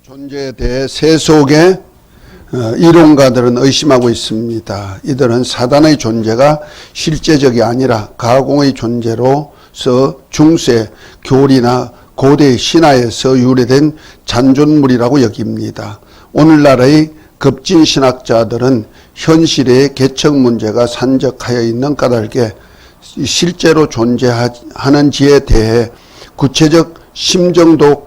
존재에 대해 세속의 이론가들은 의심하고 있습니다. 이들은 사단의 존재가 실제적이 아니라 가공의 존재로서 중세 교리나 고대 신화에서 유래된 잔존물이라고 여깁니다. 오늘날의 급진 신학자들은 현실의 개척 문제가 산적하여 있는 까닭에 실제로 존재하는지에 대해 구체적 심정도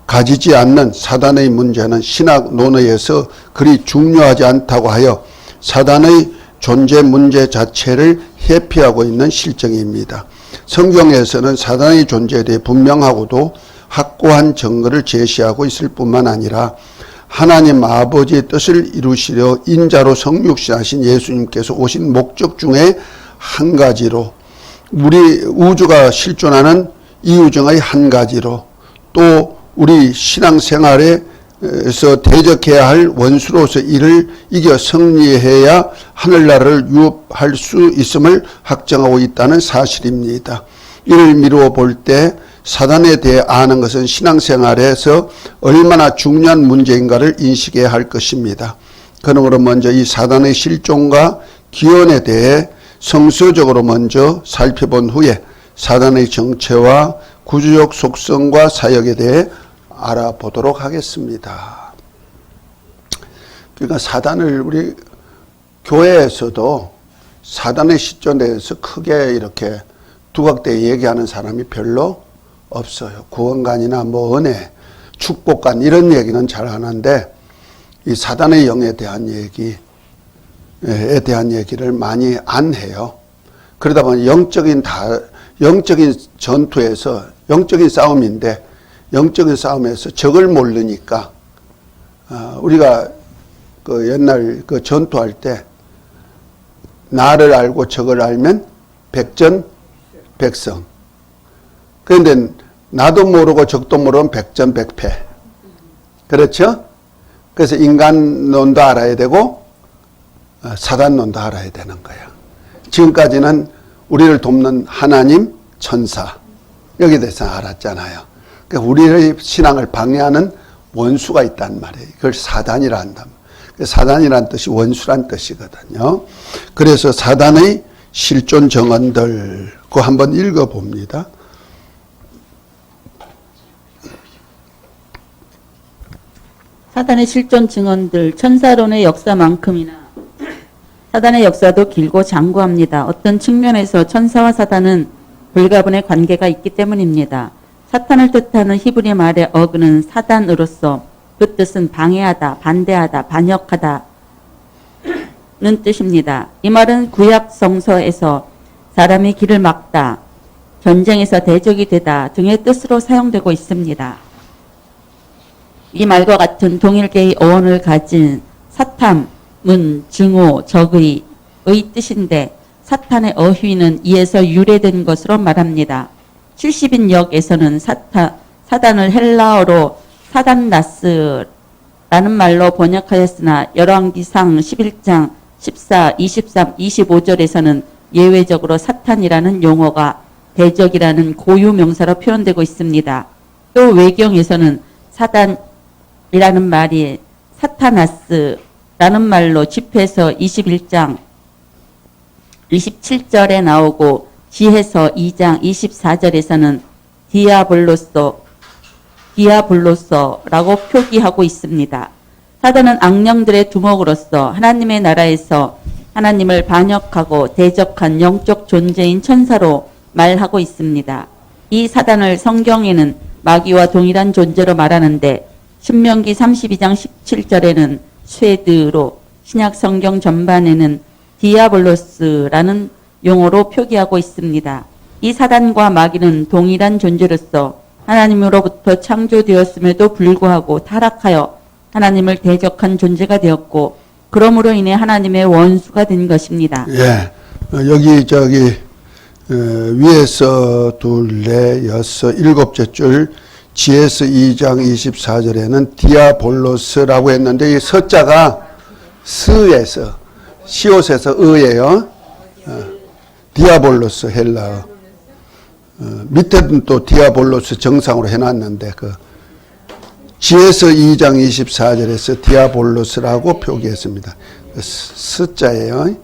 가지지 않는 사단의 문제는 신학 논의에서 그리 중요하지 않다고 하여 사단의 존재 문제 자체를 회피하고 있는 실정입니다. 성경에서는 사단의 존재에 대해 분명하고도 확고한 증거를 제시하고 있을 뿐만 아니라 하나님 아버지의 뜻을 이루시려 인자로 성육신하신 예수님께서 오신 목적 중에 한 가지로, 우리 우주가 실존하는 이유 중의 한 가지로, 또 우리 신앙생활에서 대적해야 할 원수로서 이를 이겨 승리해야 하늘나라를 유업할 수 있음을 확정하고 있다는 사실입니다. 이를 미루어 볼 때 사단에 대해 아는 것은 신앙생활에서 얼마나 중요한 문제인가를 인식해야 할 것입니다. 그러므로 먼저 이 사단의 실존과 기원에 대해 성서적으로 먼저 살펴본 후에 사단의 정체와 구조적 속성과 사역에 대해 알아보도록 하겠습니다. 그러니까 사단을 우리 교회에서도 사단의 실존에 대해서 크게 이렇게 두각되게 얘기하는 사람이 별로 없어요. 구원관이나 뭐 은혜, 축복관 이런 얘기는 잘 안 하는데 이 사단의 영에 대한 얘기를 많이 안 해요. 그러다 보니 영적인 전투에서 영적인 싸움인데 영적인 싸움에서 적을 모르니까 우리가 그 옛날 그 전투할 때 나를 알고 적을 알면 백전백승. 그런데 나도 모르고 적도 모르면 백전백패. 그렇죠? 그래서 인간론도 알아야 되고 사단론도 알아야 되는 거예요. 지금까지는 우리를 돕는 하나님, 천사 여기에 대해서 알았잖아요. 그러니까 우리의 신앙을 방해하는 원수가 있단 말이에요. 그걸 사단이라 한다. 사단이란 뜻이 원수란 뜻이거든요. 그래서 사단의 실존 정언들 그거 한번 읽어봅니다. 사단의 실존 증언들, 천사론의 역사만큼이나 사단의 역사도 길고 장구합니다. 어떤 측면에서 천사와 사단은 불가분의 관계가 있기 때문입니다. 사탄을 뜻하는 히브리 말의 어그는 사단으로서 그 뜻은 방해하다, 반대하다, 반역하다는 뜻입니다. 이 말은 구약 성서에서 사람이 길을 막다, 전쟁에서 대적이 되다 등의 뜻으로 사용되고 있습니다. 이 말과 같은 동일계의 어원을 가진 사탐은 증오, 적의 뜻인데 사탄의 어휘는 이에서 유래된 것으로 말합니다. 70인 역에서는 사단을 헬라어로 사단나스라는 말로 번역하였으나 열왕기상 11장 14, 23, 25절에서는 예외적으로 사탄이라는 용어가 대적이라는 고유 명사로 표현되고 있습니다. 또 외경에서는 사단이라는 말이 사타나스라는 말로 집회서 21장 27절에 나오고 지혜서 2장 24절에서는 디아블로서라고 표기하고 있습니다. 사단은 악령들의 두목으로서 하나님의 나라에서 하나님을 반역하고 대적한 영적 존재인 천사로 말하고 있습니다. 이 사단을 성경에는 마귀와 동일한 존재로 말하는데 신명기 32장 17절에는 쇠드로, 신약 성경 전반에는 디아블로스라는 용어로 표기하고 있습니다. 이 사단과 마귀는 동일한 존재로서 하나님으로부터 창조되었음에도 불구하고 타락하여 하나님을 대적한 존재가 되었고 그러므로 인해 하나님의 원수가 된 것입니다. 예, 여기 위에서 둘, 넷, 여섯, 일곱째 줄 지혜서 2장 24절에는 디아볼로스라고 했는데 이 서자가 스에서 시옷에서 의예요. 디아볼로스 헬라어. 밑에는 또 디아볼로스 정상으로 해놨는데 지혜서 2장 24절에서 디아볼로스라고 표기했습니다. 스자예요.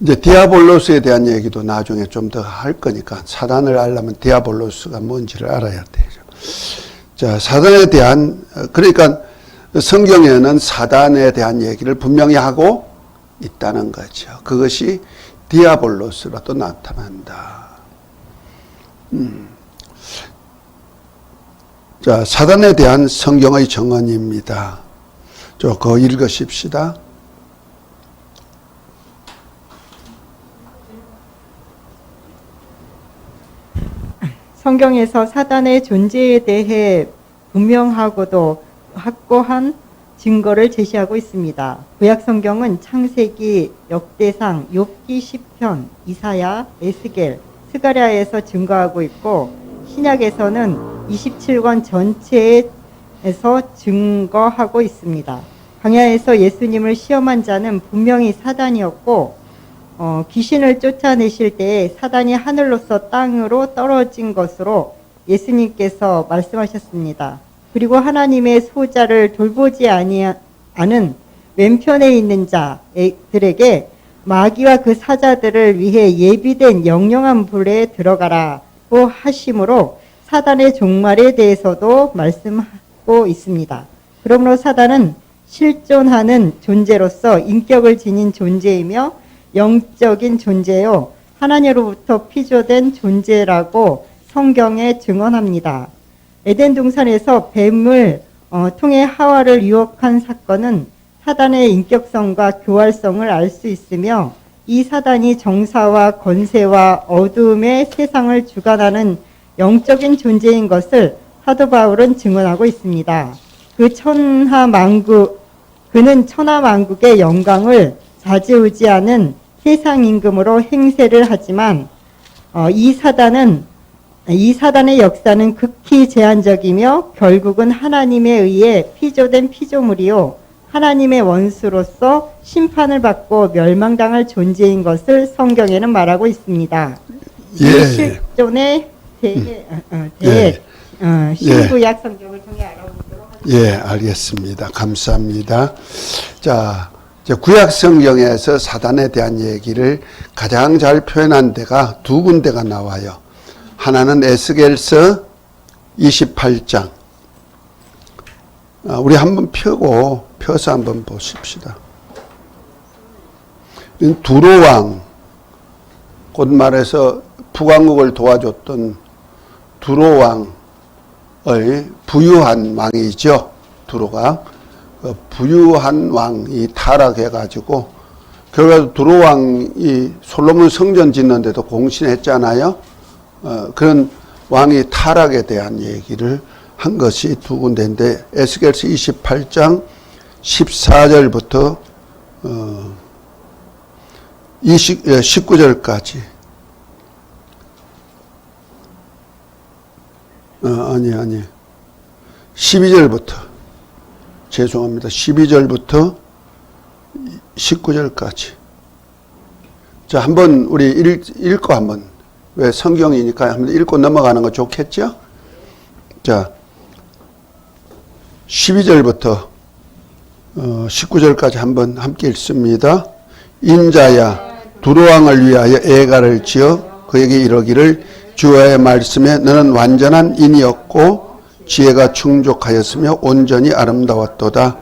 이제 디아볼로스에 대한 얘기도 나중에 좀 더 할 거니까 사단을 알려면 디아볼로스가 뭔지를 알아야 되죠. 자, 사단에 대한, 그러니까 성경에는 사단에 대한 얘기를 분명히 하고 있다는 거죠. 그것이 디아볼로스로도 나타난다. 자, 사단에 대한 성경의 정언입니다. 그거 읽으십시다. 성경에서 사단의 존재에 대해 분명하고도 확고한 증거를 제시하고 있습니다. 구약 성경은 창세기, 역대상, 욥기, 시편, 이사야, 에스겔, 스가랴에서 증거하고 있고 신약에서는 27권 전체에서 증거하고 있습니다. 광야에서 예수님을 시험한 자는 분명히 사단이었고 귀신을 쫓아내실 때에 사단이 하늘로서 땅으로 떨어진 것으로 예수님께서 말씀하셨습니다. 그리고 하나님의 소자를 돌보지 않은 왼편에 있는 자들에게 마귀와 그 사자들을 위해 예비된 영영한 불에 들어가라고 하심으로 사단의 종말에 대해서도 말씀하고 있습니다. 그러므로 사단은 실존하는 존재로서 인격을 지닌 존재이며 영적인 존재요 하나님으로부터 피조된 존재라고 성경에 증언합니다. 에덴 동산에서 뱀을 통해 하와를 유혹한 사건은 사단의 인격성과 교활성을 알 수 있으며 이 사단이 정사와 권세와 어두움의 세상을 주관하는 영적인 존재인 것을 사도 바울은 증언하고 있습니다. 그는 천하만국의 영광을 좌지우지하는 세상 임금으로 행세를 하지만 이 사단의 역사는 극히 제한적이며 결국은 하나님에 의해 피조된 피조물이요 하나님의 원수로서 심판을 받고 멸망당할 존재인 것을 성경에는 말하고 있습니다. 이 실존에 대해 신구약 성경을 통해 알아보도록 하겠습니다. 예, 알겠습니다. 감사합니다. 자, 구약 성경에서 사단에 대한 얘기를 가장 잘 표현한 데가 두 군데가 나와요. 하나는 에스겔서 28장. 우리 한번 펴서 한번 보십시다. 두로왕, 곧 말해서 북왕국을 도와줬던 두로왕의 부유한 왕이죠. 두로가. 부유한 왕이 타락해가지고 결과적으로 두로왕이 솔로몬 성전 짓는데도 공신했잖아요. 그런 왕이 타락에 대한 얘기를 한 것이 두 군데인데 에스겔서 28장 14절부터 19절까지 아니 12절부터 죄송합니다. 12절부터 19절까지. 자, 한번 우리 읽고 한번, 왜 성경이니까 한번 읽고 넘어가는 거 좋겠죠? 자, 12절부터 19절까지 한번 함께 읽습니다. 인자야, 두로왕을 위하여 애가를 지어 그에게 이르기를 주의 말씀에 너는 완전한 인이었고 지혜가 충족하였으며 온전히 아름다웠도다.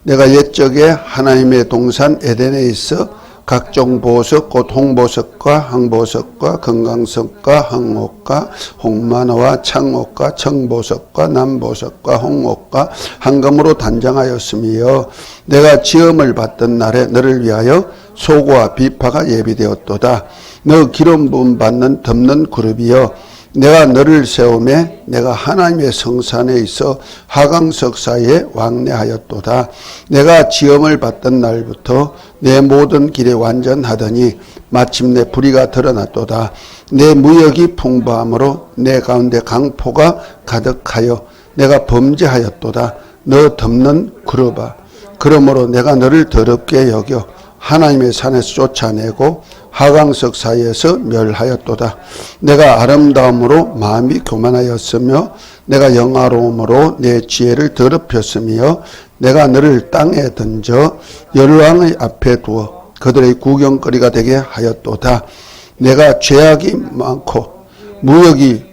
내가 옛적에 하나님의 동산 에덴에 있어 각종 보석 곧 홍보석과 항보석과 금강석과 항옥과 홍마노와 창옥과 청보석과 남보석과 홍옥과 황금으로 단장하였으며 내가 지음을 받던 날에 너를 위하여 소고와 비파가 예비되었도다. 너 기름 부음 받는 덮는 그룹이여 내가 너를 세우매 내가 하나님의 성산에 있어 하강석 사이에 왕래하였도다. 내가 지음을 받던 날부터 내 모든 길에 완전하더니 마침내 불의가 드러났도다. 내 무역이 풍부함으로 내 가운데 강포가 가득하여 내가 범죄하였도다. 너 덮는 그룹아, 그러므로 내가 너를 더럽게 여겨 하나님의 산에서 쫓아내고 하강석 사이에서 멸하였도다. 내가 아름다움으로 마음이 교만하였으며 내가 영화로움으로 내 지혜를 더럽혔으며 내가 너를 땅에 던져 열왕의 앞에 두어 그들의 구경거리가 되게 하였도다. 내가 죄악이 많고 무역이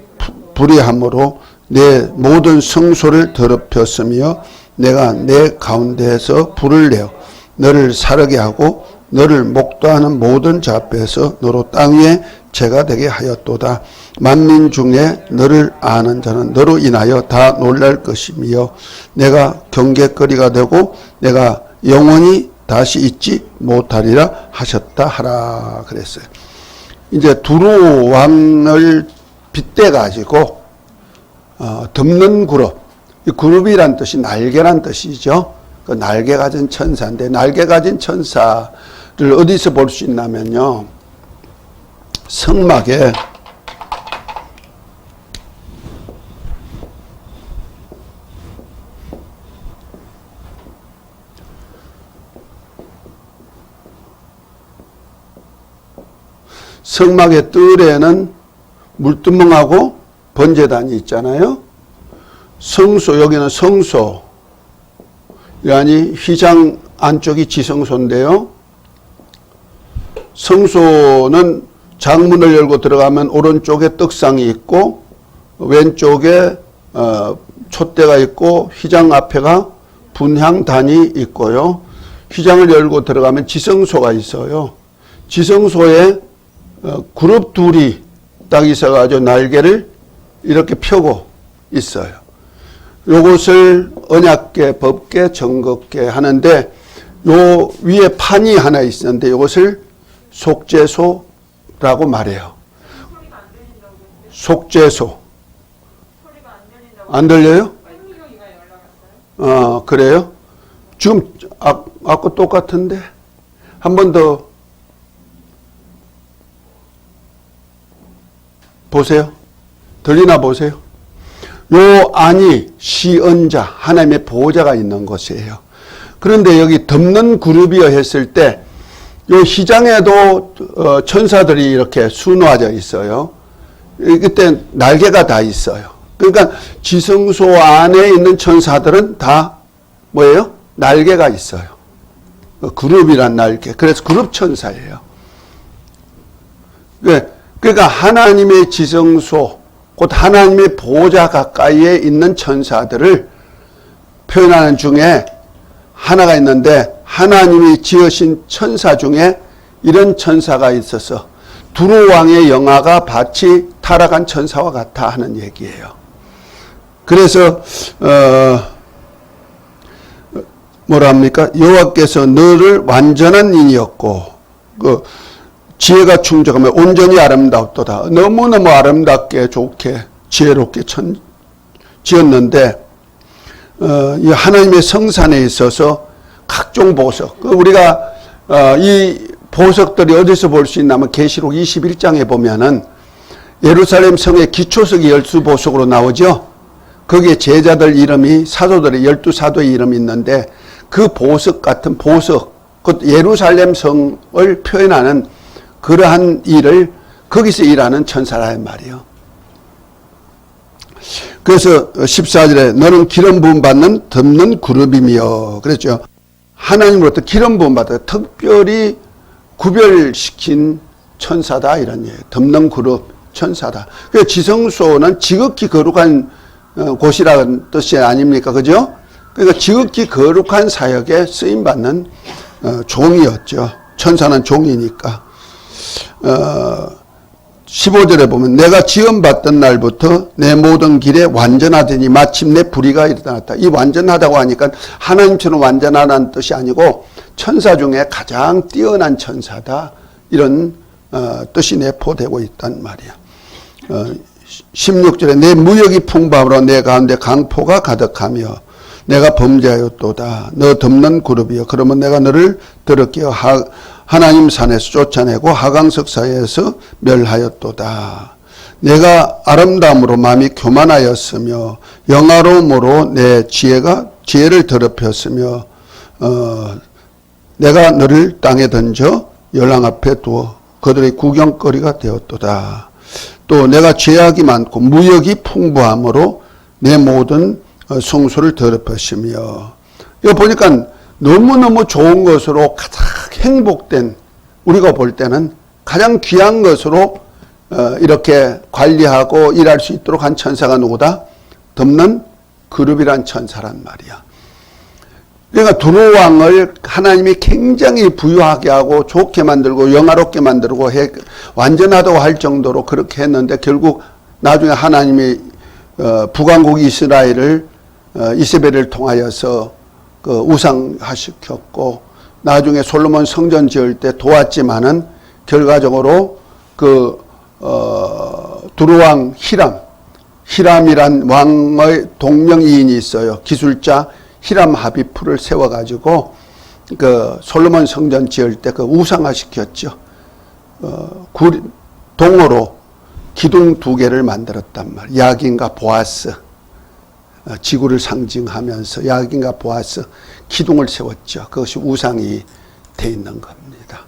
불의함으로 내 모든 성소를 더럽혔으며 내가 내 가운데에서 불을 내어 너를 사르게 하고 너를 목도하는 모든 자 앞에서 너로 땅 위에 죄가 되게 하였도다. 만민 중에 너를 아는 자는 너로 인하여 다 놀랄 것이며 내가 경계거리가 되고 내가 영원히 다시 잊지 못하리라 하셨다 하라 그랬어요. 이제 두루 왕을 빗대 가지고 덮는 그룹, 이 그룹이란 뜻이 날개란 뜻이죠. 그 날개 가진 천사인데 날개 가진 천사를 어디서 볼 수 있냐면요. 성막에 성막의 뜰에는 물두멍하고 번제단이 있잖아요. 성소, 여기는 성소, 아니 휘장 안쪽이 지성소인데요. 성소는 장문을 열고 들어가면 오른쪽에 떡상이 있고 왼쪽에 촛대가 있고 휘장 앞에가 분향단이 있고요. 휘장을 열고 들어가면 지성소가 있어요. 지성소에 그룹 둘이 딱 있어가지고 날개를 이렇게 펴고 있어요. 요것을 언약궤, 법궤, 정법궤 하는데 요 위에 판이 하나 있었는데 이것을 속죄소라고 말해요. 속죄소. 안 들려요? 그래요? 지금 아까 똑같은데 한 번 더 보세요. 들리나 보세요. 요 안이 시언자, 하나님의 보호자가 있는 곳이에요. 그런데 여기 덮는 그룹이여 했을 때 요 휘장에도 천사들이 이렇게 수놓아져 있어요. 그때 날개가 다 있어요. 그러니까 지성소 안에 있는 천사들은 다 뭐예요? 날개가 있어요. 그룹이란 날개. 그래서 그룹 천사예요. 그러니까 하나님의 지성소, 곧 하나님의 보호자 가까이에 있는 천사들을 표현하는 중에 하나가 있는데 하나님이 지으신 천사 중에 이런 천사가 있어서 두루 왕의 영화가 밭이 타락한 천사와 같아 하는 얘기예요. 그래서 뭐랍니까? 여호와께서 너를 완전한 인이었고 그 지혜가 충족하며 온전히 아름답도다. 너무너무 아름답게 좋게 지혜롭게 지었는데 이 하나님의 성산에 있어서 각종 보석. 우리가 이 보석들이 어디서 볼 수 있냐면 계시록 21장에 보면은 예루살렘 성의 기초석이 12보석으로 나오죠. 거기에 제자들 이름이 사도들의 12사도의 이름이 있는데 그 보석 같은 보석, 곧 예루살렘 성을 표현하는 그러한 일을 거기서 일하는 천사라는 말이에요. 그래서 14절에 너는 기름 부음 받는 덮는 그룹이며 그랬죠. 하나님으로부터 기름 부음 받아 특별히 구별시킨 천사다 이런 얘기예요. 덮는 그룹 천사다. 그래서 지성소는 지극히 거룩한 곳이라는 뜻이 아닙니까? 그죠? 그러니까 지극히 거룩한 사역에 쓰임받는 종이었죠. 천사는 종이니까. 15절에 보면 내가 지음받던 날부터 내 모든 길에 완전하더니 마침내 불의가 일어났다. 이 완전하다고 하니까 하나님처럼 완전하다는 뜻이 아니고 천사 중에 가장 뛰어난 천사다. 이런 뜻이 내포되고 있단 말이야. 16절에 내 무역이 풍부함으로 내 가운데 강포가 가득하며 내가 범죄하였도다. 너 덮는 그룹이여. 그러면 내가 너를 더럽게 하나님 산에서 쫓아내고 하강석 사이에서 멸하였도다. 내가 아름다움으로 마음이 교만하였으며 영화로움으로 내 지혜를 더럽혔으며 내가 너를 땅에 던져 열왕 앞에 두어 그들의 구경거리가 되었도다. 또 내가 죄악이 많고 무역이 풍부함으로 내 모든 성소를 더럽혔으며. 이거 보니까 너무너무 좋은 것으로 가장 행복된, 우리가 볼 때는 가장 귀한 것으로 이렇게 관리하고 일할 수 있도록 한 천사가 누구다? 덮는 그룹이란 천사란 말이야. 그러니까 두루왕을 하나님이 굉장히 부유하게 하고 좋게 만들고 영화롭게 만들고 완전하다고 할 정도로 그렇게 했는데, 결국 나중에 하나님이 북왕국 이스라엘을 이세벨을 통하여서 그 우상화시켰고, 나중에 솔로몬 성전 지을 때 도왔지만은 결과적으로 그 두루왕 히람이란 왕의 동명이인이 있어요. 기술자 히람 하비프를 세워가지고 그 솔로몬 성전 지을 때 그 우상화시켰죠. 동으로 기둥 2개를 만들었단 말이에요. 야긴과 보아스, 지구를 상징하면서 야긴과 보아스 기둥을 세웠죠. 그것이 우상이 돼 있는 겁니다.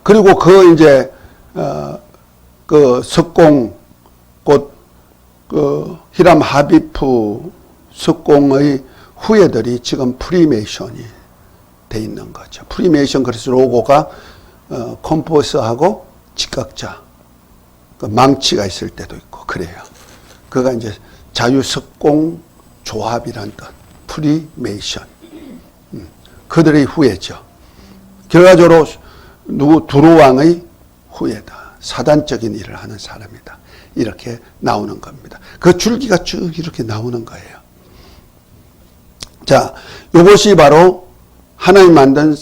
그리고 그 석공, 곧 그 히람 하비프 석공의 후예들이 지금 프리메이션이 돼 있는 거죠. 프리메이션, 그래서 로고가 컴포스하고 직각자, 그 망치가 있을 때도 있고 그래요. 그가 이제 자유석공 조합이란 뜻, 프리메이션. 그들의 후예죠. 결과적으로 두루왕의 후예다. 사단적인 일을 하는 사람이다. 이렇게 나오는 겁니다. 그 줄기가 쭉 이렇게 나오는 거예요. 자, 이것이 바로 하나님 만든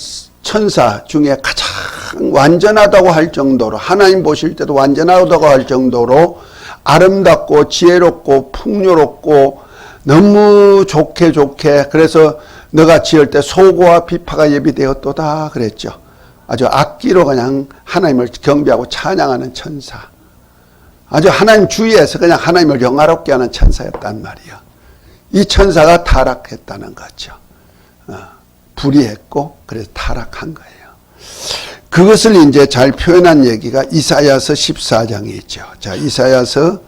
천사 중에 가장 완전하다고 할 정도로, 하나님 보실 때도 완전하다고 할 정도로 아름답고 지혜롭고 풍요롭고 너무 좋게, 그래서 너가 지을 때 소고와 비파가 예비되었도다 그랬죠. 아주 악기로 그냥 하나님을 경배하고 찬양하는 천사. 아주 하나님 주위에서 그냥 하나님을 영화롭게 하는 천사였단 말이야. 이 천사가 타락했다는 거죠. 불의했고 그래서 타락한 거예요. 그것을 이제 잘 표현한 얘기가 이사야서 14장에 있죠. 자, 이사야서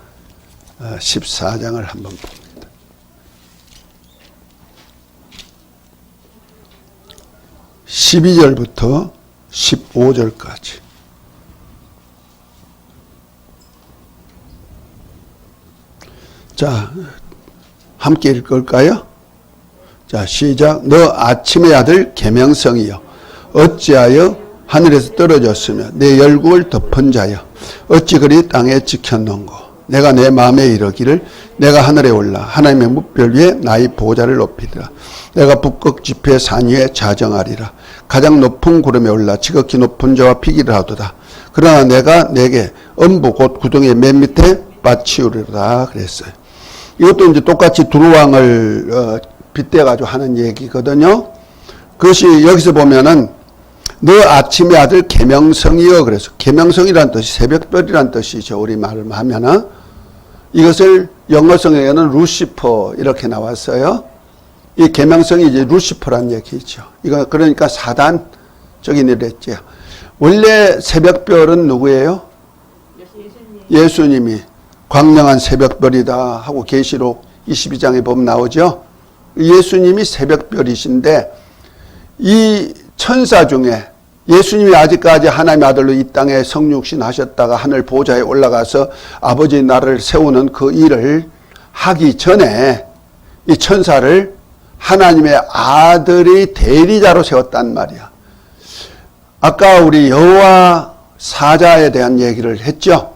14장을 한번 봅니다. (12절부터) 15절까지. 자, 함께 읽을까요? 자, 시작. 너 아침의 아들 계명성이여, 어찌하여 하늘에서 떨어졌으며 내 열국을 덮은 자여, 어찌 그리 땅에 지켰는고. 내가 내 마음에 이르기를 내가 하늘에 올라 하나님의 뭇별 위에 나의 보좌를 높이리라. 내가 북극 지폐 산 위에 자정하리라. 가장 높은 구름에 올라 지극히 높은 자와 피기를 하도다. 그러나 내가 내게 엄부 곧 구덩이의 맨 밑에 빠치우리라 그랬어요. 이것도 이제 똑같이 두루왕을 빗대가지고 하는 얘기거든요. 그것이 여기서 보면은 너 아침의 아들 계명성이여, 그래서 계명성이란 뜻이 새벽별이란 뜻이죠. 우리 말을 하면은 이것을 영어성에는 루시퍼 이렇게 나왔어요. 이 계명성이 이제 루시퍼란 얘기죠. 이거 그러니까 사단적인 일을 했죠. 원래 새벽별은 누구예요? 예수님이 광명한 새벽별이다 하고 계시록 22장에 보면 나오죠. 예수님이 새벽별이신데, 이 천사 중에 예수님이 아직까지 하나님의 아들로 이 땅에 성육신 하셨다가 하늘 보좌에 올라가서 아버지 나라를 세우는 그 일을 하기 전에 이 천사를 하나님의 아들이 대리자로 세웠단 말이야. 아까 우리 여호와 사자에 대한 얘기를 했죠.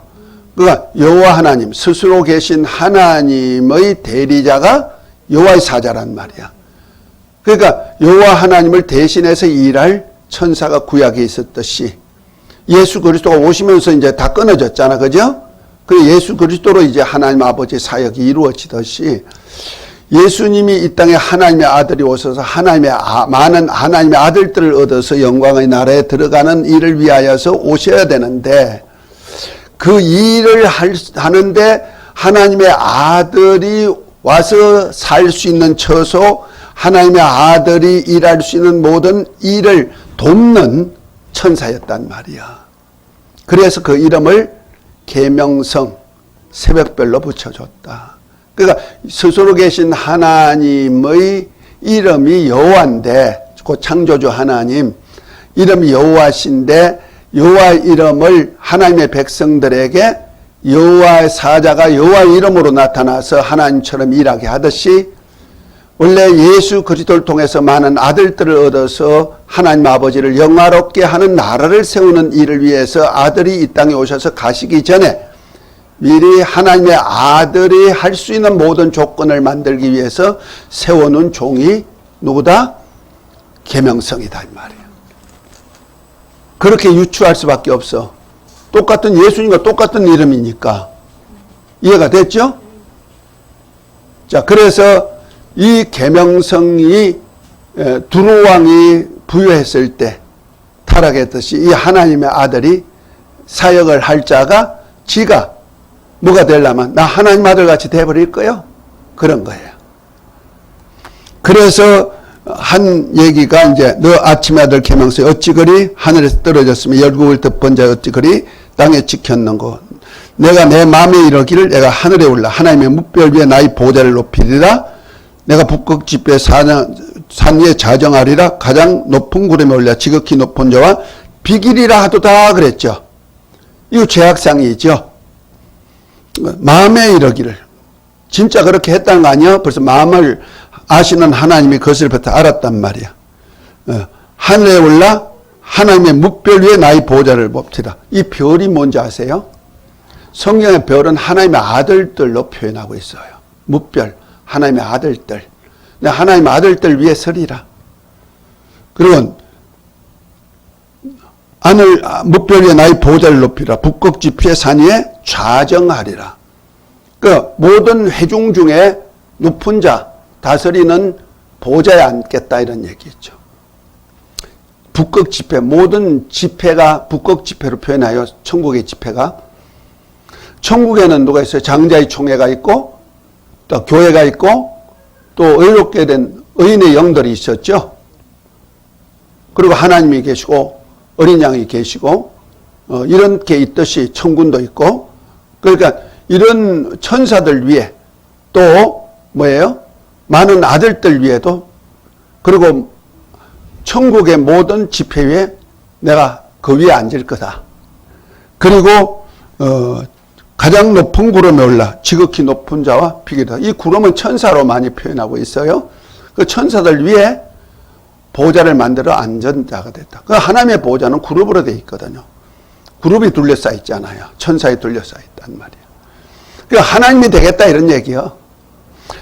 그러니까 여호와 하나님, 스스로 계신 하나님의 대리자가 여호와의 사자란 말이야. 그러니까 여호와 하나님을 대신해서 일할 천사가 구약에 있었듯이 예수 그리스도가 오시면서 이제 다 끊어졌잖아, 그죠? 그래서 예수 그리스도로 이제 하나님 아버지의 사역이 이루어지듯이 예수님이 이 땅에 하나님의 아들이 오셔서 많은 하나님의 아들들을 얻어서 영광의 나라에 들어가는 일을 위하여서 오셔야 되는데, 그 일을 하는데 하나님의 아들이 와서 살 수 있는 처소, 하나님의 아들이 일할 수 있는 모든 일을 돕는 천사였단 말이야. 그래서 그 이름을 계명성, 새벽별로 붙여줬다. 그러니까 스스로 계신 하나님의 이름이 여호와인데, 그 창조주 하나님 이름이 여호와신데, 여호와 이름을 하나님의 백성들에게 여호와의 사자가 여호와의 이름으로 나타나서 하나님처럼 일하게 하듯이, 원래 예수 그리스도를 통해서 많은 아들들을 얻어서 하나님 아버지를 영화롭게 하는 나라를 세우는 일을 위해서 아들이 이 땅에 오셔서 가시기 전에 미리 하나님의 아들이 할 수 있는 모든 조건을 만들기 위해서 세워놓은 종이 누구다? 계명성이다 이 말이에요. 그렇게 유추할 수밖에 없어. 똑같은 예수님과 똑같은 이름이니까. 이해가 됐죠? 자, 그래서 이 계명성이 두로왕이 부여했을 때 타락했듯이 이 하나님의 아들이 사역을 할 자가 지가 뭐가 되려면 나 하나님 아들 같이 돼버릴 거요. 그런 거예요. 그래서 한 얘기가 이제 너 아침의 아들 계명성이 어찌 그리 하늘에서 떨어졌으면 열국을 덮은 자 어찌 그리 땅에 지켰는고 내가 내 마음에 이르기를 내가 하늘에 올라 하나님의 뭇별 위에 나의 보좌를 높이리라 내가 북극 지폐 산 위에 자정하리라 가장 높은 구름에 올라 지극히 높은 자와 비길이라 하도다 그랬죠. 이거 죄악상이죠. 마음에 이르기를 진짜 그렇게 했다는 거 아니야? 벌써 마음을 아시는 하나님이 그것을부터 알았단 말이야. 하늘에 올라 하나님의 뭇별 위에 나의 보좌를 봅시다. 이 별이 뭔지 아세요? 성경의 별은 하나님의 아들들로 표현하고 있어요. 뭇별, 하나님의 아들들. 하나님의 아들들 위에 서리라. 그리고 하늘 뭇별 위에 나의 보좌를 높이라. 북극 지폐 산 위에 좌정하리라. 그 모든 회중 중에 높은 자, 다스리는 보좌에 앉겠다 이런 얘기죠. 북극 지폐, 모든 지폐가 북극 지폐로 표현하여 천국의 지폐가. 천국에는 누가 있어요? 장자의 총회가 있고 또 교회가 있고 또 의롭게 된 의인의 영들이 있었죠. 그리고 하나님이 계시고 어린 양이 계시고 이렇게 있듯이 천군도 있고, 그러니까 이런 천사들 위에 또 뭐예요? 많은 아들들 위에도, 그리고 천국의 모든 지폐 위에 내가 그 위에 앉을 거다. 그리고 가장 높은 구름에 올라 지극히 높은 자와 비기다. 이 구름은 천사로 많이 표현하고 있어요. 그 천사들 위에 보좌를 만들어 앉은 자가 됐다. 그 하나님의 보좌는 그룹으로 되어 있거든요. 그룹이 둘러싸여 있잖아요. 천사에 둘러싸여 있단 말이에요. 그 하나님이 되겠다 이런 얘기요.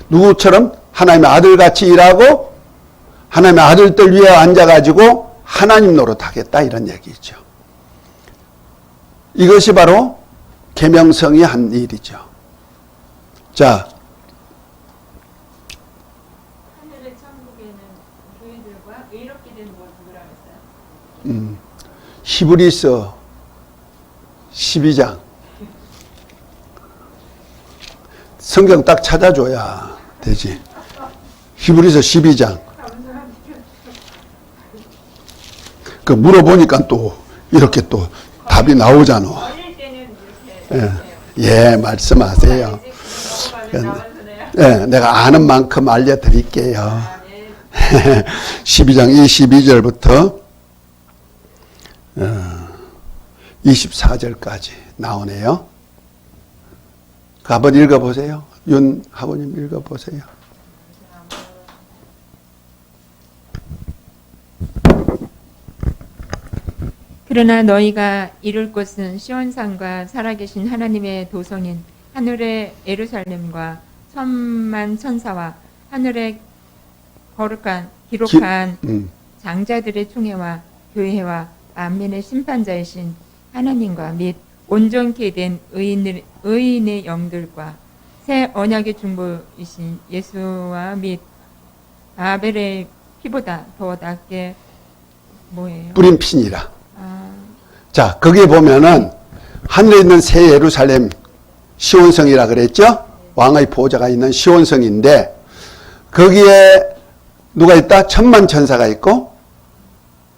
누구처럼 하나님의 아들같이 일하고 하나님의 아들들 위에 앉아가지고 하나님 노릇하겠다 이런 얘기죠. 이것이 바로 계명성이 한 일이죠. 자, 하늘의 천국에는 교회들과 의롭게 된 누구라고 했어요? 히브리서 12장. 성경 딱 찾아줘야 되지. 히브리서 12장. 그 물어보니까 또 이렇게 또 답이 나오잖아. 어릴 때는 이렇게 예, 말씀하세요. 예, 내가 아는 만큼 알려드릴게요. 12장 22절부터 24절까지 나오네요. 그 한번 읽어보세요. 윤 하부님 읽어보세요. 그러나 너희가 이룰 곳은 시온산과 살아계신 하나님의 도성인 하늘의 예루살렘과 천만 천사와 하늘의 거룩한 기록한 장자들의 총회와 교회와 만민의 심판자이신 하나님과 및 온전케 된 의인의 영들과 새 언약의 중보이신 예수와 및 아벨의 피보다 더 낫게 뭐예요? 뿌린 피니라. 자, 거기에 보면은 하늘에 있는 새 예루살렘 시온성이라 그랬죠? 왕의 보좌가 있는 시온성인데 거기에 누가 있다? 천만 천사가 있고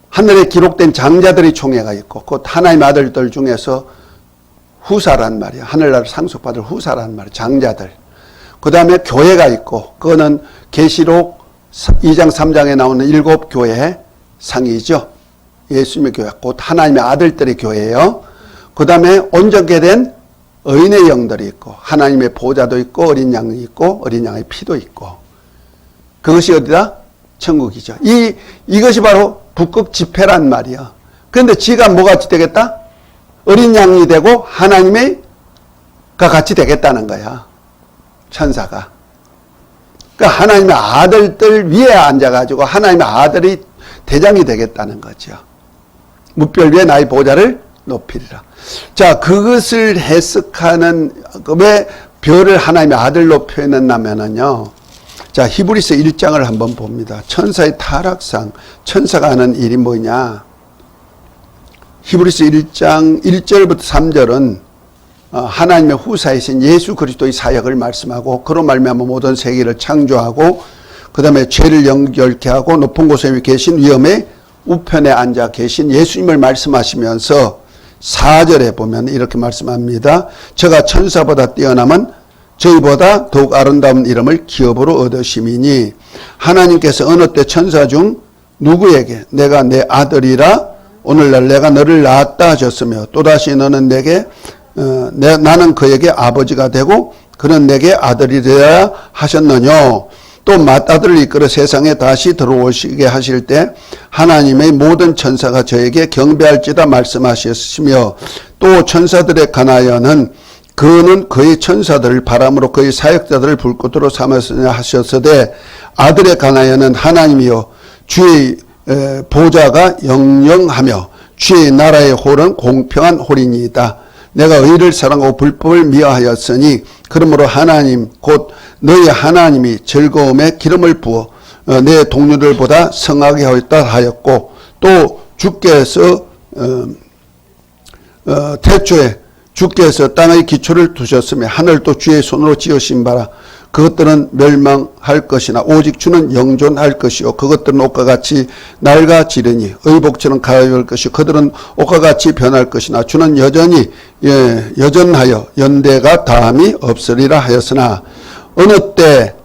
하늘에 기록된 장자들의 총회가 있고 곧 하나님의 아들들 중에서 후사란 말이야. 하늘나라를 상속받을 후사란 말이야. 장자들. 그 다음에 교회가 있고 그거는 계시록 2장 3장에 나오는 7교회의 상이죠. 예수님의 교회, 곧 하나님의 아들들의 교회예요. 그 다음에 온전케 된 의인의 영들이 있고 하나님의 보좌도 있고 어린 양이 있고 어린 양의 피도 있고 그것이 어디다? 천국이죠. 이것이 바로 북극 집회란 말이야. 그런데 지가 뭐같이 되겠다? 어린 양이 되고 하나님의 가 같이 되겠다는 거야. 천사가. 그러니까 하나님의 아들들 위에 앉아가지고 하나님의 아들이 대장이 되겠다는 거죠. 무별 위에 나의 보좌를 높이리라. 자, 그것을 해석하는, 왜 별을 하나님의 아들로 표현했냐면요. 자, 히브리서 1장을 한번 봅니다. 천사의 타락상, 천사가 하는 일이 뭐냐. 히브리서 1장 1절부터 3절은 하나님의 후사이신 예수 그리스도의 사역을 말씀하고 그로 말미암아 모든 세계를 창조하고 그 다음에 죄를 연결케 하고 높은 곳에 계신 위엄의 우편에 앉아 계신 예수님을 말씀하시면서 4절에 보면 이렇게 말씀합니다. 저가 천사보다 뛰어남은 저희보다 더욱 아름다운 이름을 기업으로 얻으심이니 하나님께서 어느 때 천사 중 누구에게 내가 내 아들이라 오늘날 내가 너를 낳았다 하셨으며 또다시 너는 내게 나는 그에게 아버지가 되고 그는 내게 아들이 되어야 하셨느뇨. 또 맏아들을 이끌어 세상에 다시 들어오시게 하실 때 하나님의 모든 천사가 저에게 경배할지다 말씀하셨으며 또 천사들에 관하여는 그는 그의 천사들을 바람으로 그의 사역자들을 불꽃으로 삼았으냐 하셨으되 아들에 관하여는 하나님이여 주의 보좌가 영영하며 주의 나라의 홀은 공평한 홀이니이다. 내가 의를 사랑하고 불법을 미워하였으니 그러므로 하나님 곧 너희 하나님이 즐거움에 기름을 부어 내 동료들보다 성하게 하였다 하였고 또 주께서 태초에 주께서 땅의 기초를 두셨으며 하늘도 주의 손으로 지으신 바라 그것들은 멸망할 것이나 오직 주는 영존할 것이요 그것들은 옷과 같이 낡아지르니 의복처럼 가벼울 것이요 그들은 옷과 같이 변할 것이나 주는 여전히 여전하여 연대가 다함이 없으리라 하였으나 어느 때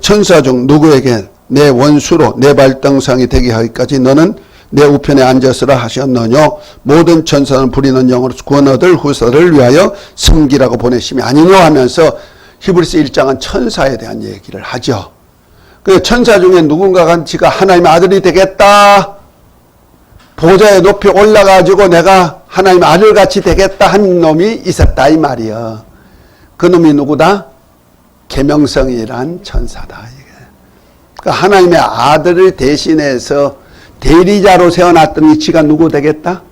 천사 중 누구에게 내 원수로 내 발등상이 되게 하기까지 너는 내 우편에 앉았으라 하셨느뇨. 모든 천사는 부리는 영으로 구원 얻을 후사를 위하여 섬기라고 보내심이 아니뇨 하면서 히브리서 1장은 천사에 대한 얘기를 하죠. 그 천사 중에 누군가가 지가 하나님의 아들이 되겠다. 보좌에 높이 올라가지고 내가 하나님의 아들같이 되겠다 한 놈이 있었다 이 말이야. 그 놈이 누구다? 계명성이란 천사다. 그러니까 하나님의 아들을 대신해서 대리자로 세워놨더니 지가 누구 되겠다?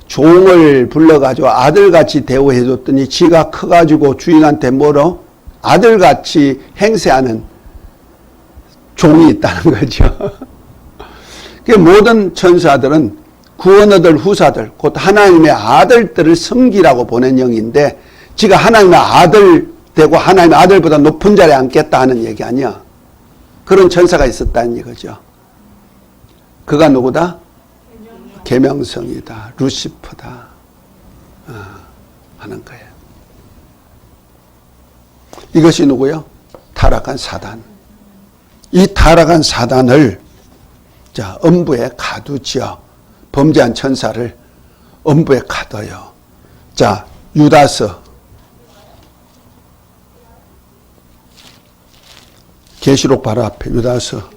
종을 불러가지고 아들같이 대우해줬더니 지가 커가지고 주인한테 뭐로? 아들같이 행세하는 종이 있다는 거죠. 모든 천사들은 구원 얻을 후사들, 곧 하나님의 아들들을 섬기라고 보낸 영인데 지가 하나님의 아들 되고 하나님의 아들보다 높은 자리에 앉겠다 하는 얘기 아니야. 그런 천사가 있었다는 이거죠. 그가 누구다? 계명성이다. 루시퍼다. 하는 거예요. 이것이 누구요? 타락한 사단. 이 타락한 사단을 자 음부에 가두지요. 범죄한 천사를 음부에 가둬요. 자 유다서 계시록 바로 앞에 유다서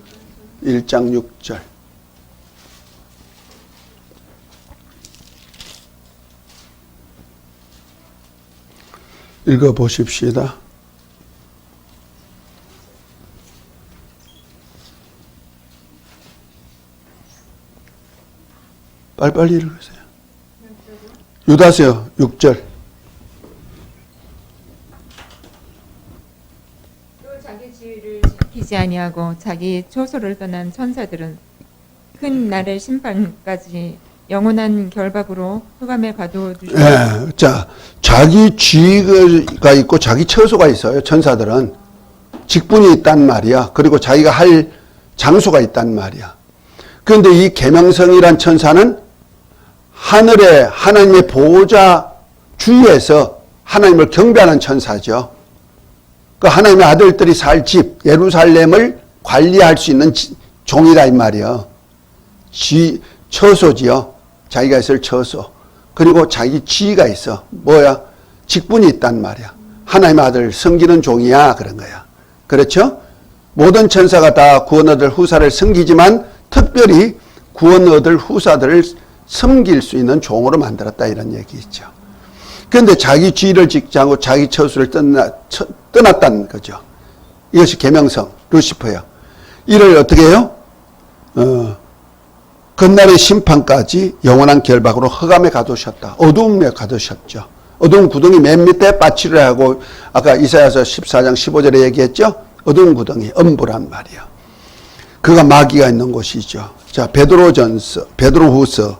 1장 6절 읽어보십시다. 빨리빨리 읽으세요. 유다서 6절 또 자기 지위를 지키지 아니하고 자기 초소를 떠난 천사들은 큰 날의 심판까지 영원한 결박으로 흑암에 가둬두시고 자 자기 지위가 있고 자기 처소가 있어요. 천사들은 직분이 있단 말이야. 그리고 자기가 할 장소가 있단 말이야. 그런데 이 계명성이란 천사는 하늘에 하나님의 보호자 주위에서 하나님을 경배하는 천사죠. 그 하나님의 아들들이 살 집 예루살렘을 관리할 수 있는 종이라 이 말이야. 처소지요. 자기가 있을 처소. 그리고 자기 지위가 있어. 뭐야? 직분이 있단 말이야. 하나님의 아들 섬기는 종이야. 그런 거야. 그렇죠? 모든 천사가 다 구원 얻을 후사를 섬기지만 특별히 구원 얻을 후사들을 섬길 수 있는 종으로 만들었다. 이런 얘기있죠. 그런데 자기 지위를 지키지 않고 자기 처수를 떠났다는 거죠. 이것이 계명성, 루시퍼야. 이를 어떻게 해요? 그날의 심판까지 영원한 결박으로 흑암에 가두셨다. 어두움에 가두셨죠. 어두운 구덩이 맨 밑에 빠치를 하고 아까 이사야서 14장 15절에 얘기했죠. 어두운 구덩이, 엄부란 말이야. 그가 마귀가 있는 곳이죠. 자, 베드로후서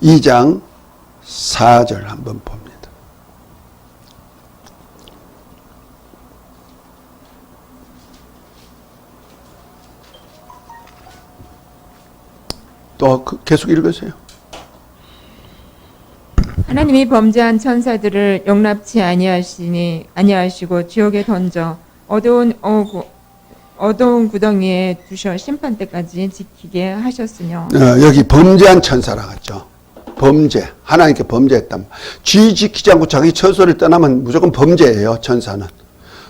2장 4절 한번 봅니다. 또 계속 읽으세요. 하나님이 범죄한 천사들을 용납치 아니하시고 지옥에 던져 어두운 구덩이에 두셔 심판 때까지 지키게 하셨으며. 여기 범죄한 천사라고 했죠. 범죄. 하나님께 범죄했단 말이에요. 지 지키지 않고 자기 처소를 떠나면 무조건 범죄예요. 천사는.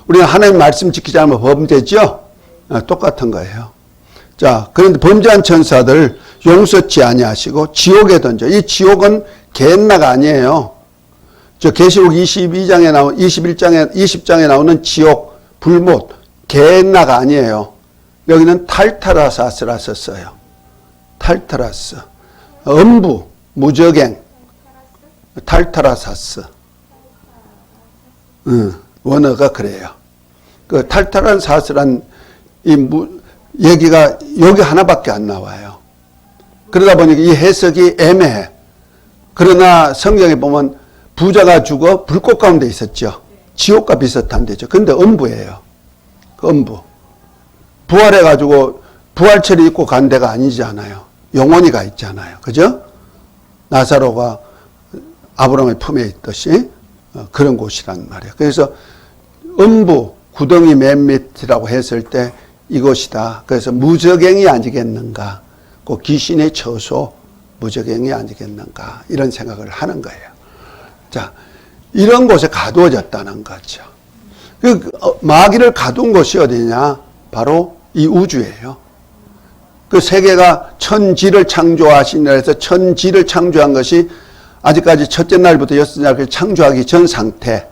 우리가 하나님 말씀 지키지 않으면 범죄죠. 똑같은 거예요. 자, 그런데 범죄한 천사들 용서치 아니하시고 지옥에 던져. 이 지옥은 겟나가 아니에요. 저 계시록 20장에 나오는 지옥, 불못, 겟나가 아니에요. 여기는 탈타라사스라 썼어요. 탈타라스. 음부, 무적행, 탈타라사스. 원어가 그래요. 그 탈타라사스란 얘기가 여기 하나밖에 안 나와요. 그러다 보니까 이 해석이 애매해. 그러나 성경에 보면 부자가 죽어 불꽃 가운데 있었죠. 지옥과 비슷한 데죠. 근데 음부예요. 그 음부. 부활해가지고 부활체를 입고 간 데가 아니잖아요. 영원히 가 있잖아요. 그죠? 나사로가 아브라함의 품에 있듯이 그런 곳이란 말이에요. 그래서 음부, 구덩이 맨 밑이라고 했을 때 이것이다. 그래서 무적행이 아니겠는가. 그 귀신의 처소, 무적행이 아니겠는가. 이런 생각을 하는 거예요. 자, 이런 곳에 가두어졌다는 거죠. 마귀를 가둔 곳이 어디냐? 바로 이 우주예요. 그 세계가 천지를 창조하시니라 해서 천지를 창조한 것이 아직까지 첫째 날부터 여섯째 날까지 창조하기 전 상태.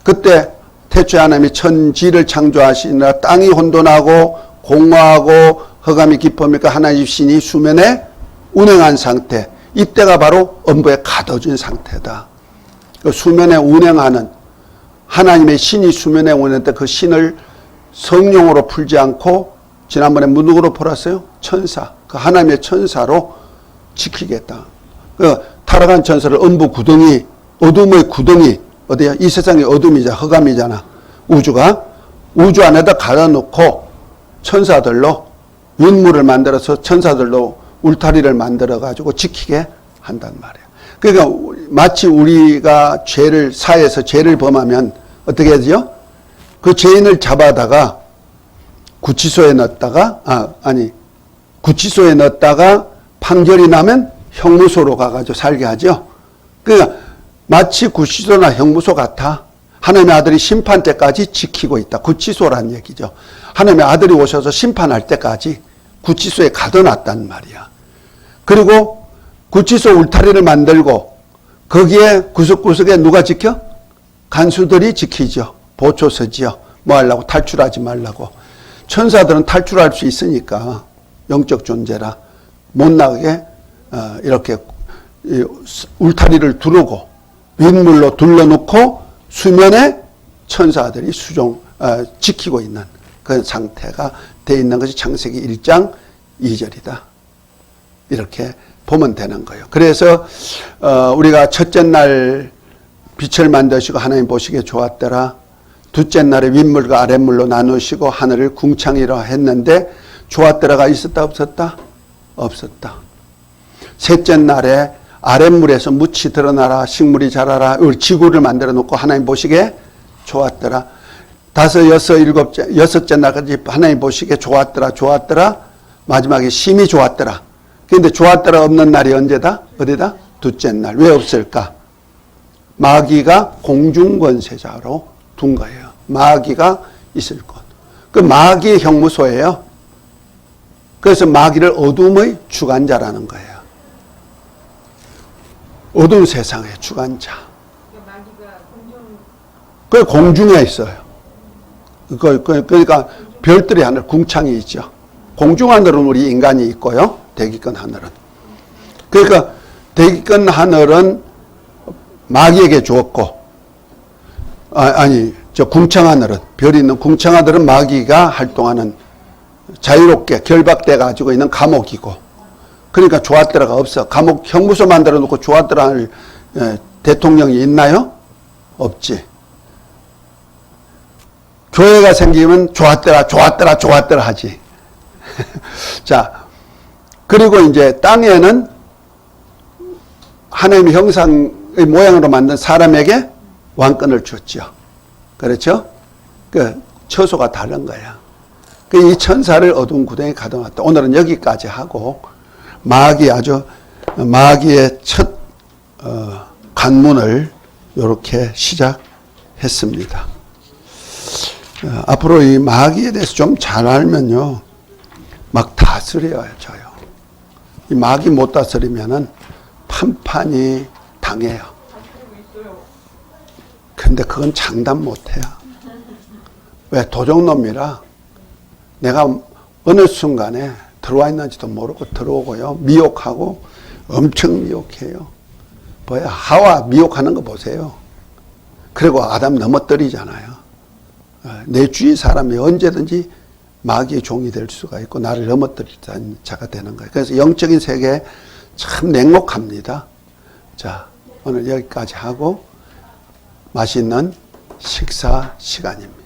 그때 태초에 하나님이 천지를 창조하시니라 땅이 혼돈하고 공허하고 흑암이 깊으니까 하나님 신이 수면에 운행한 상태. 이때가 바로 음부에 가둬진 상태다. 그 수면에 운행하는 하나님의 신이 수면에 운행할 때 그 신을 성령으로 풀지 않고 지난번에 누구로 풀었어요? 천사. 그 하나님의 천사로 지키겠다. 그 타락한 천사를 음부 구덩이, 어둠의 구덩이, 어디야? 이 세상이 어둠이자 흑암이잖아. 우주가 우주 안에다 가둬놓고 천사들로 윤물을 만들어서 천사들로 울타리를 만들어 가지고 지키게 한단 말이에요. 그러니까 마치 우리가 사회에서 죄를 범하면 어떻게 하죠? 그 죄인을 잡아다가 구치소에 넣었다가 판결이 나면 형무소로 가가지고 살게 하죠. 그러니까 마치 구치소나 형무소 같아. 하나님의 아들이 심판 때까지 지키고 있다. 구치소란 얘기죠. 하나님의 아들이 오셔서 심판할 때까지 구치소에 가둬놨단 말이야. 그리고 구치소 울타리를 만들고 거기에 구석구석에 누가 지켜? 간수들이 지키죠. 보초서지요. 뭐 하려고? 탈출하지 말라고. 천사들은 탈출할 수 있으니까 영적 존재라 못 나가게 이렇게 울타리를 두르고 윗물로 둘러놓고 수면에 천사들이 지키고 있는 그 상태가 되어 있는 것이 창세기 1장 2절이다. 이렇게 보면 되는 거예요. 그래서 우리가 첫째 날 빛을 만드시고 하나님 보시기에 좋았더라. 둘째 날에 윗물과 아랫물로 나누시고 하늘을 궁창이라 했는데 좋았더라가 있었다 없었다? 없었다. 셋째 날에 아랫물에서 묻이 드러나라 식물이 자라라 지구를 만들어 놓고 하나님 보시기에 좋았더라. 다섯, 여섯, 일곱째, 여섯째 날까지 하나님 보시기에 좋았더라. 마지막에 심히 좋았더라. 그런데 좋았더라 없는 날이 언제다? 어디다? 둘째 날. 왜 없을까? 마귀가 공중권세자로 둔 거예요. 마귀가 있을 곳. 그 마귀의 형무소예요. 그래서 마귀를 어둠의 주관자라는 거예요. 어두운 세상의 주관자. 그 공중에 있어요. 그러니까 별들이 하늘, 궁창이 있죠. 공중 하늘은 우리 인간이 있고요. 대기권 하늘은. 그러니까 대기권 하늘은 마귀에게 주었고, 저 궁창 하늘은, 별이 있는 궁창 하늘은 마귀가 활동하는 자유롭게 결박돼 가지고 있는 감옥이고, 그러니까 좋았더라가 없어. 감옥 형무소 만들어 놓고 좋았더라 할 대통령이 있나요? 없지. 교회가 생기면 좋았더라 하지. 자, 그리고 이제 땅에는 하나님의 형상의 모양으로 만든 사람에게 왕권을 줬죠. 그렇죠? 그 처소가 다른 거야. 그 이 천사를 어두운 구덩이에 가둬놨다. 오늘은 여기까지 하고 마귀의 첫 관문을 이렇게 시작했습니다. 앞으로 이 마귀에 대해서 좀 잘 알면요, 막 다스려요. 이 마귀 못 다스리면은 판판이 당해요. 근데 그건 장담 못 해요. 왜? 도적놈이라 내가 어느 순간에 들어와 있는지도 모르고 들어오고요. 미혹하고 엄청 미혹해요. 뭐야? 하와 미혹하는 거 보세요. 그리고 아담 넘어뜨리잖아요. 내 주위 사람이 언제든지 마귀의 종이 될 수가 있고 나를 넘어뜨리는 자가 되는 거예요. 그래서 영적인 세계에 참 냉혹합니다. 자, 오늘 여기까지 하고 맛있는 식사 시간입니다.